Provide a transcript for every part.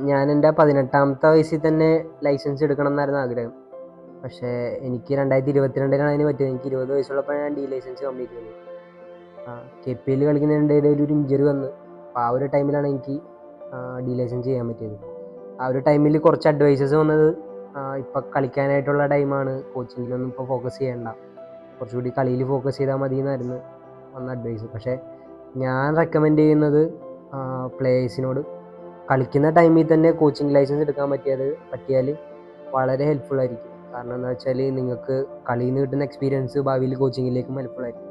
ഞാൻ എൻ്റെ 18ാമത്തെ വയസ്സിൽ തന്നെ ലൈസൻസ് എടുക്കണം എന്നായിരുന്നു ആഗ്രഹം. പക്ഷേ എനിക്ക് 2022 അതിന് പറ്റിയത്. എനിക്ക് 20 വയസ്സുള്ളപ്പോൾ ഞാൻ ലൈസൻസ് കംപ്ലീറ്റ് ചെയ്തത്. KPL കളിക്കുന്നതിൻ്റെ ഇടയിൽ ഒരു ഇഞ്ചറി വന്ന്, അപ്പോൾ ആ ഒരു ടൈമിലാണ് എനിക്ക് ലൈസൻസ് ചെയ്യാൻ പറ്റിയത്. ആ ഒരു ടൈമിൽ കുറച്ച് അഡ്വൈസസ് വന്നത്, ഇപ്പം കളിക്കാനായിട്ടുള്ള ടൈമാണ്, കോച്ചിങ്ങിലൊന്നും ഇപ്പോൾ ഫോക്കസ് ചെയ്യേണ്ട, കുറച്ചുകൂടി കളിയിൽ ഫോക്കസ് ചെയ്താൽ മതി എന്നായിരുന്നു വന്ന അഡ്വൈസ്. പക്ഷേ ഞാൻ റെക്കമെൻഡ് ചെയ്യുന്നത് പ്ലേയേഴ്സിനോട് കളിക്കുന്ന ടൈമിൽ തന്നെ കോച്ചിങ് ലൈസൻസ് എടുക്കാൻ പറ്റിയാൽ വളരെ ഹെൽപ്ഫുൾ ആയിരിക്കും. കാരണം എന്താ വെച്ചാൽ നിങ്ങൾക്ക് കളിയിൽ നിന്ന് കിട്ടുന്ന എക്സ്പീരിയൻസ് ഭാവിയിൽ കോച്ചിങ്ങിലേക്കും ഹെൽപ്ഫുൾ ആയിരിക്കും.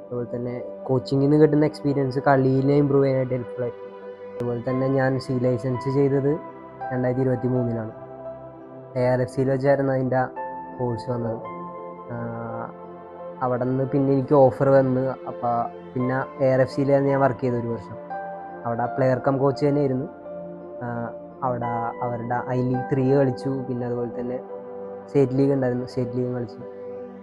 അതുപോലെ തന്നെ കോച്ചിങ്ങിൽ നിന്ന് കിട്ടുന്ന എക്സ്പീരിയൻസ് കളിയിലെ ഇമ്പ്രൂവ് ചെയ്യാനായിട്ട് ഹെൽപ്ഫുൾ ആയിരിക്കും. അതുപോലെ തന്നെ ഞാൻ ലൈസൻസ് ചെയ്തത് 2023 ARFCയിൽ വെച്ചായിരുന്നു അതിൻ്റെ കോഴ്സ് വന്നത്. അവിടെ നിന്ന് പിന്നെ എനിക്ക് ഓഫർ വന്ന്, അപ്പോൾ പിന്നെ ARFCയിലായിരുന്നു ഞാൻ വർക്ക് ചെയ്ത 1 വർഷം. അവിടെ പ്ലെയർ കം കോച്ച് തന്നെയായിരുന്നു. അവിടെ അവരുടെ I-League 3 കളിച്ചു. പിന്നെ അതുപോലെ തന്നെ സ്റ്റേറ്റ് ലീഗ് ഉണ്ടായിരുന്നു, സ്റ്റേറ്റ് ലീഗും കളിച്ചു.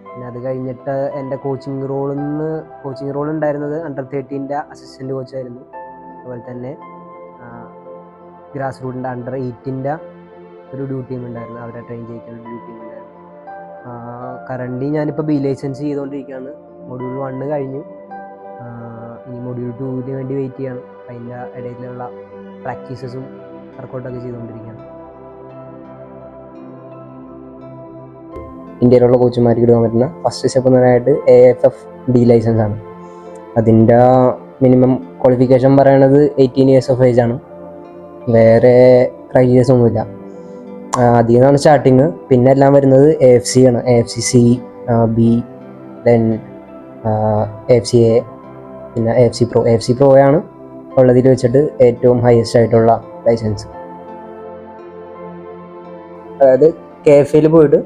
പിന്നെ അത് കഴിഞ്ഞിട്ട് എൻ്റെ കോച്ചിങ് റോൾ ഉണ്ടായിരുന്നത് Under-13 അസിസ്റ്റൻ്റ് കോച്ചായിരുന്നു. അതുപോലെ തന്നെ ഗ്രാസ് റൂട്ടിൻ്റെ Under-18 ഒരു ഡ്യൂട്ടിയും ഉണ്ടായിരുന്നു, അവരെ ട്രെയിൻ ചെയ്യിക്കുന്ന ഡ്യൂട്ടിയും ഉണ്ടായിരുന്നു. കറൻ്റ് ഞാനിപ്പോൾ ലൈസൻസ് ചെയ്തുകൊണ്ടിരിക്കുകയാണ്. മൊഡ്യൂൾ 1 കഴിഞ്ഞു. ഇനി മൊഡ്യൂൾ 2 വേണ്ടി വെയിറ്റ് ചെയ്യണം. അതിൻ്റെ ഇടയിലുള്ള പ്രാക്ടീസസും വർക്കൗട്ടൊക്കെ ചെയ്തുകൊണ്ടിരിക്കുകയാണ്. ഇന്ത്യയിലുള്ള കോച്ചുമാർക്ക് ഇടാൻ പറ്റുന്ന ഫസ്റ്റ് സ്റ്റെപ്പ് എന്ന് പറയാനായിട്ട് AFFD ലൈസൻസ് ആണ്. അതിൻ്റെ മിനിമം ക്വാളിഫിക്കേഷൻ പറയണത് 18 years of age ആണ്. വേറെ ക്രൈറ്റീരിയസ് ഒന്നുമില്ല. അതിൽ നിന്നാണ് സ്റ്റാർട്ടിങ്. പിന്നെ എല്ലാം വരുന്നത് AFC ആണ്. AFCC, B, ദെൻ AFCA, പിന്നെ AFC Pro ആണ് ഉള്ളതിൽ വെച്ചിട്ട് ഏറ്റവും ഹയസ്റ്റ് ആയിട്ടുള്ള ലൈസൻസ്. അതായത് KFAയിൽ പോയിട്ട്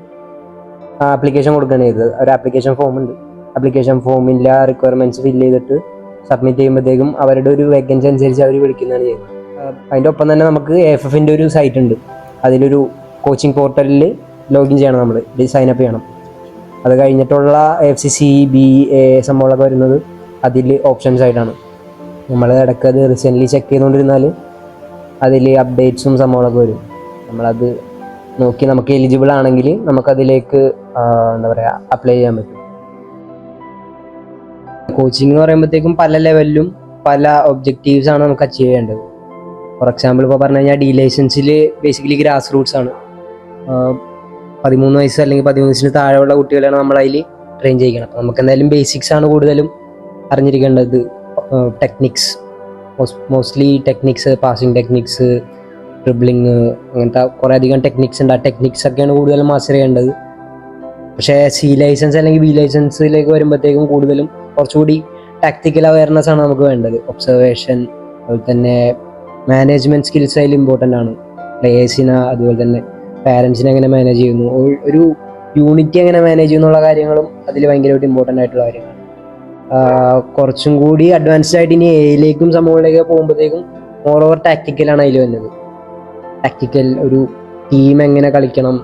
ആപ്ലിക്കേഷൻ കൊടുക്കുകയാണ് ചെയ്തത്. ഒരു ആപ്ലിക്കേഷൻ ഫോം ഉണ്ട്. ആപ്ലിക്കേഷൻ ഫോമിൻ്റെ റിക്വയർമെൻറ്റ്സ് ഫില്ല് ചെയ്തിട്ട് സബ്മിറ്റ് ചെയ്യുമ്പോഴത്തേക്കും അവരുടെ ഒരു വേക്കൻസി അനുസരിച്ച് അവർ വിളിക്കുന്നതാണ് ചെയ്യുന്നത്. അതിൻ്റെ ഒപ്പം തന്നെ നമുക്ക് AFFൻ്റെ ഒരു സൈറ്റ് ഉണ്ട്. അതിലൊരു കോച്ചിങ് പോർട്ടലിൽ ലോഗിൻ ചെയ്യണം, നമ്മൾ സൈനപ്പ് ചെയ്യണം. അത് കഴിഞ്ഞിട്ടുള്ള AFCC, BA സംഭവങ്ങളൊക്കെ വരുന്നത് അതിൽ ഓപ്ഷൻസ് ആയിട്ടാണ്. നമ്മൾ ഇടയ്ക്ക് അത് റീസെൻ്റ്ലി ചെക്ക് ചെയ്തുകൊണ്ടിരുന്നാൽ അതിൽ അപ്ഡേറ്റ്സും സംഭവങ്ങളൊക്കെ വരും. നമ്മളത് നോക്കി നമുക്ക് എലിജിബിൾ ആണെങ്കിൽ നമുക്കതിലേക്ക് എന്താ പറയുക അപ്ലൈ ചെയ്യാൻ പറ്റും. കോച്ചിങ് എന്ന് പറയുമ്പോഴത്തേക്കും പല ലെവലിലും പല ഒബ്ജക്റ്റീവ്സ് ആണ് നമുക്ക് അച്ചീവ് ചെയ്യേണ്ടത്. ഫോർ എക്സാമ്പിൾ ഇപ്പോൾ പറഞ്ഞു കഴിഞ്ഞാൽ ലൈസൻസിൽ ബേസിക്കലി ഗ്രാസ് റൂട്ട്സ് ആണ്. 13 വയസ്സ് അല്ലെങ്കിൽ 13 വയസ്സിന് താഴെയുള്ള കുട്ടികളാണ് നമ്മളതിൽ ട്രെയിൻ ചെയ്യിക്കണം. അപ്പോൾ നമുക്ക് എന്തായാലും ബേസിക്സ് ആണ് കൂടുതലും അറിഞ്ഞിരിക്കേണ്ടത്. Techniques, mostly techniques, passing techniques, dribbling, അങ്ങനത്തെ കുറേ അധികം ടെക്നിക്സ് ഉണ്ട്. ആ ടെക്നിക്സ് ഒക്കെയാണ് കൂടുതലും മാസ്റ്റർ ചെയ്യേണ്ടത്. പക്ഷേ ലൈസൻസ് അല്ലെങ്കിൽ ലൈസൻസിലേക്ക് വരുമ്പോഴത്തേക്കും കൂടുതലും കുറച്ചുകൂടി ടാക്ടിക്കൽ അവയർനെസ് ആണ് നമുക്ക് വേണ്ടത്. ഒബ്സർവേഷൻ, അതുപോലെ തന്നെ മാനേജ്മെൻറ്റ് സ്കിൽസ് അതിൽ ഇമ്പോർട്ടൻ്റ് ആണ്. പ്ലേയേഴ്സിനെ, അതുപോലെ തന്നെ പാരൻസിനെ എങ്ങനെ മാനേജ് ചെയ്യുന്നു, ഒരു യൂണിറ്റി എങ്ങനെ മാനേജ് ചെയ്യുന്നുള്ള കാര്യങ്ങളും അതിൽ ഭയങ്കരമായിട്ട് ഇമ്പോർട്ടൻ്റ് ആയിട്ടുള്ള കാര്യങ്ങളാണ്. കുറച്ചും കൂടി അഡ്വാൻസ്ഡ് ആയിട്ട് ഇനി എയിലേക്കും സമൂഹങ്ങളിലേക്കും പോകുമ്പോഴത്തേക്കും മോർ ഓവർ ടാക്ടിക്കലാണ് അതിൽ വരുന്നത്. ടാക്ടിക്കൽ, ഒരു ടീം എങ്ങനെ കളിക്കണം.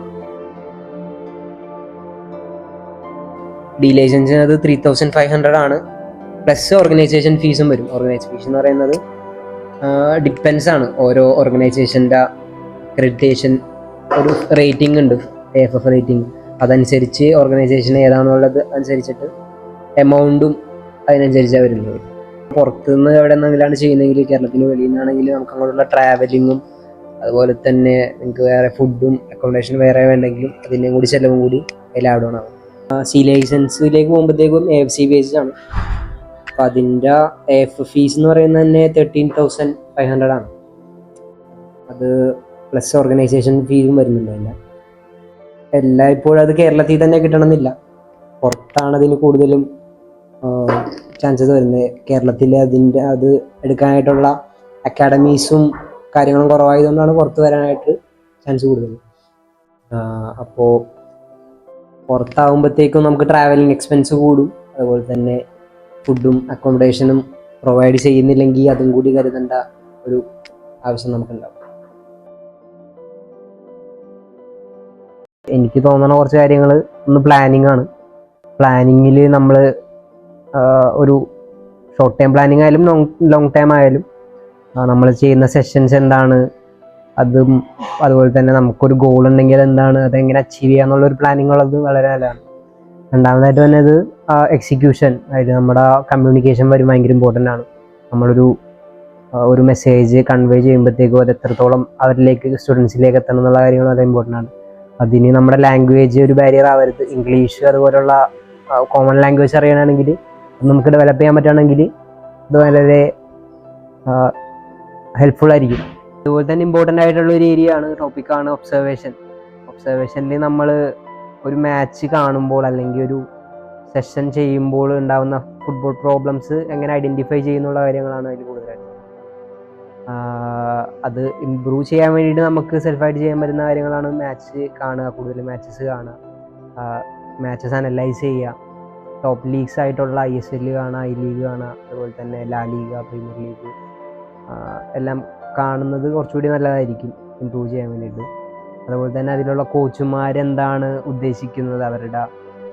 ലൈസൻസിന് അത് 3500 ആണ്. പ്ലസ് ഓർഗനൈസേഷൻ ഫീസും വരും. ഓർഗനൈസേഷൻ ഫീസ് എന്ന് പറയുന്നത് ഡിപ്പെൻസ് ആണ്. ഓരോ ഓർഗനൈസേഷൻ്റെ അക്രഡിറ്റേഷൻ ഒരു റേറ്റിംഗ് ഉണ്ട്, AFF റേറ്റിംഗ്. അതനുസരിച്ച് ഓർഗനൈസേഷൻ ഏതാണെന്നുള്ളത് അനുസരിച്ചിട്ട് എമൗണ്ടും അതിനനുസരിച്ചാണ് വരുന്നത്. പുറത്തുനിന്ന് എവിടെ നിന്നെങ്കിലാണ് ചെയ്യുന്നതെങ്കിൽ, കേരളത്തിന് വെളിയിൽ നിന്നാണെങ്കിൽ നമുക്ക് അങ്ങോട്ടുള്ള ട്രാവലിങ്ങും അതുപോലെ തന്നെ നിങ്ങൾക്ക് വേറെ ഫുഡും അക്കോമഡേഷനും വേറെ വേണ്ടെങ്കിലും അതിൻ്റെയും കൂടി ചിലവും കൂടി അതിൽ ആഡ് ഓൺ ആവും. ലൈസൻസിലേക്ക് പോകുമ്പോഴത്തേക്കും AFC ബേസ്ഡ് ആണ്. അപ്പം അതിൻ്റെ AFF ഫീസ് എന്ന് പറയുന്നത് തന്നെ 13,500 ആണ്. അത് പ്ലസ് ഓർഗനൈസേഷൻ ഫീസും വരുന്നുണ്ട്. ഇപ്പോഴും അത് കേരളത്തിൽ തന്നെ കിട്ടണമെന്നില്ല, പുറത്താണ് അതിന് കൂടുതലും ചാൻസസ് വരുന്നത്. കേരളത്തിൽ അത് എടുക്കാനായിട്ടുള്ള അക്കാഡമീസും കാര്യങ്ങളും കുറവായതുകൊണ്ടാണ് പുറത്ത് വരാനായിട്ട് ചാൻസ് കൂടുതൽ. അപ്പോൾ പുറത്താകുമ്പോഴത്തേക്കും നമുക്ക് ട്രാവലിംഗ് എക്സ്പെൻസ് കൂടും. അതുപോലെ തന്നെ ഫുഡും അക്കോമഡേഷനും പ്രൊവൈഡ് ചെയ്യുന്നില്ലെങ്കിൽ അതും കൂടി കരുതേണ്ട ഒരു ആവശ്യം നമുക്കുണ്ടാവും. എനിക്ക് തോന്നുന്ന കുറച്ച് കാര്യങ്ങൾ, ഒന്ന് പ്ലാനിങ് ആണ്. പ്ലാനിങ്ങിൽ നമ്മൾ ഒരു ഷോർട്ട് ടൈം പ്ലാനിങ് ആയാലും ലോങ് ടൈം ആയാലും നമ്മൾ ചെയ്യുന്ന സെഷൻസ് എന്താണ്, അതും അതുപോലെ തന്നെ നമുക്കൊരു ഗോൾ ഉണ്ടെങ്കിൽ എന്താണ് അതെങ്ങനെ അച്ചീവ് ചെയ്യാന്നുള്ളൊരു പ്ലാനിങ് ഉള്ളത് വളരെ നല്ലതാണ്. രണ്ടാമതായിട്ട് തന്നെ അത് എക്സിക്യൂഷൻ, അതായത് നമ്മുടെ കമ്മ്യൂണിക്കേഷൻ വരും ഭയങ്കര ഇമ്പോർട്ടൻ്റ് ആണ്. നമ്മളൊരു ഒരു മെസ്സേജ് കൺവേ ചെയ്യുമ്പോഴത്തേക്കും അത് എത്രത്തോളം അവരിലേക്ക് സ്റ്റുഡൻസിലേക്ക് എത്തണം എന്നുള്ള കാര്യങ്ങൾ വളരെ ഇമ്പോർട്ടൻ്റ് ആണ്. അതിന് നമ്മുടെ ലാംഗ്വേജ് ഒരു ബാരിയർ ആവരുത്. ഇംഗ്ലീഷ് അതുപോലുള്ള കോമൺ ലാംഗ്വേജ് അറിയണമെങ്കിൽ നമുക്ക് ഡെവലപ്പ് ചെയ്യാൻ പറ്റുകയാണെങ്കിൽ ഇത് വളരെ ഹെൽപ്ഫുൾ ആയിരിക്കും. അതുപോലെ തന്നെ ഇമ്പോർട്ടൻ്റ് ആയിട്ടുള്ള ഒരു ഏരിയ ആണ്, ടോപ്പിക്കാണ് ഒബ്സർവേഷൻ. ഒബ്സർവേഷനിൽ നമ്മൾ ഒരു മാച്ച് കാണുമ്പോൾ അല്ലെങ്കിൽ ഒരു സെഷൻ ചെയ്യുമ്പോൾ ഉണ്ടാകുന്ന ഫുട്ബോൾ പ്രോബ്ലംസ് എങ്ങനെ ഐഡൻറ്റിഫൈ ചെയ്യുന്നുള്ള കാര്യങ്ങളാണ് അതിൽ കൂടുതലായിട്ട്. അത് ഇമ്പ്രൂവ് ചെയ്യാൻ വേണ്ടിയിട്ട് നമുക്ക് സെൽഫായിട്ട് ചെയ്യാൻ പറ്റുന്ന കാര്യങ്ങളാണ് മാച്ച് കാണുക, കൂടുതൽ മാച്ചസ് കാണുക, മാച്ചസ് അനലൈസ് ചെയ്യുക, ടോപ്പ് ലീഗ്സ് ആയിട്ടുള്ള ISL കാണുക, I ലീഗ് കാണുക, അതുപോലെ തന്നെ ലാ ലീഗ, പ്രീമിയർ ലീഗ് എല്ലാം കാണുന്നത് കുറച്ചുകൂടി നല്ലതായിരിക്കും ഇമ്പ്രൂവ് ചെയ്യാൻ വേണ്ടിയിട്ട്. അതുപോലെ തന്നെ അതിലുള്ള കോച്ചുമാരെന്താണ് ഉദ്ദേശിക്കുന്നത്, അവരുടെ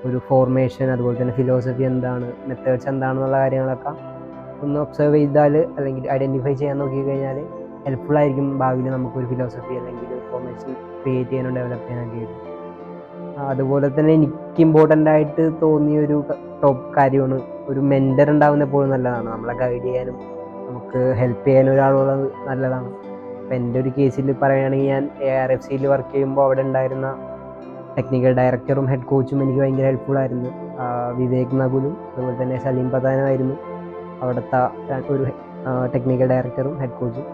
ഒരു ഫോർമേഷൻ, അതുപോലെ തന്നെ ഫിലോസഫി എന്താണ്, മെത്തേഡ്സ് എന്താണെന്നുള്ള കാര്യങ്ങളൊക്കെ ഒന്ന് ഒബ്സർവ് ചെയ്താൽ അല്ലെങ്കിൽ ഐഡൻറ്റിഫൈ ചെയ്യാൻ നോക്കിക്കഴിഞ്ഞാൽ ഹെൽപ്ഫുൾ ആയിരിക്കും ഭാവിയിൽ നമുക്കൊരു ഫിലോസഫി അല്ലെങ്കിൽ ഒരു ഫോർമേഷൻ ക്രിയേറ്റ് ചെയ്യാനും ഡെവലപ്പ് ചെയ്യാനൊക്കെ ആയിട്ട്. അതുപോലെ തന്നെ എനിക്ക് ഇമ്പോർട്ടൻ്റ് ആയിട്ട് തോന്നിയൊരു ടോപ്പ് കാര്യമാണ് ഒരു മെൻറ്റർ ഉണ്ടാവുന്ന എപ്പോഴും നല്ലതാണ്. നമ്മളെ ഗൈഡ് ചെയ്യാനും നമുക്ക് ഹെൽപ്പ് ചെയ്യാൻ ഒരാളുള്ളത് നല്ലതാണ്. അപ്പം എൻ്റെ ഒരു കേസിൽ പറയുകയാണെങ്കിൽ ഞാൻ ARFCയിൽ വർക്ക് ചെയ്യുമ്പോൾ അവിടെ ഉണ്ടായിരുന്ന ടെക്നിക്കൽ ഡയറക്ടറും ഹെഡ് കോച്ചും എനിക്ക് ഭയങ്കര ഹെൽപ്ഫുൾ ആയിരുന്നു. വിവേക് നകുലും അതുപോലെ തന്നെ സലീം പത്താനുമായിരുന്നു അവിടുത്തെ ഒരു ടെക്നിക്കൽ ഡയറക്ടറും ഹെഡ് കോച്ചും.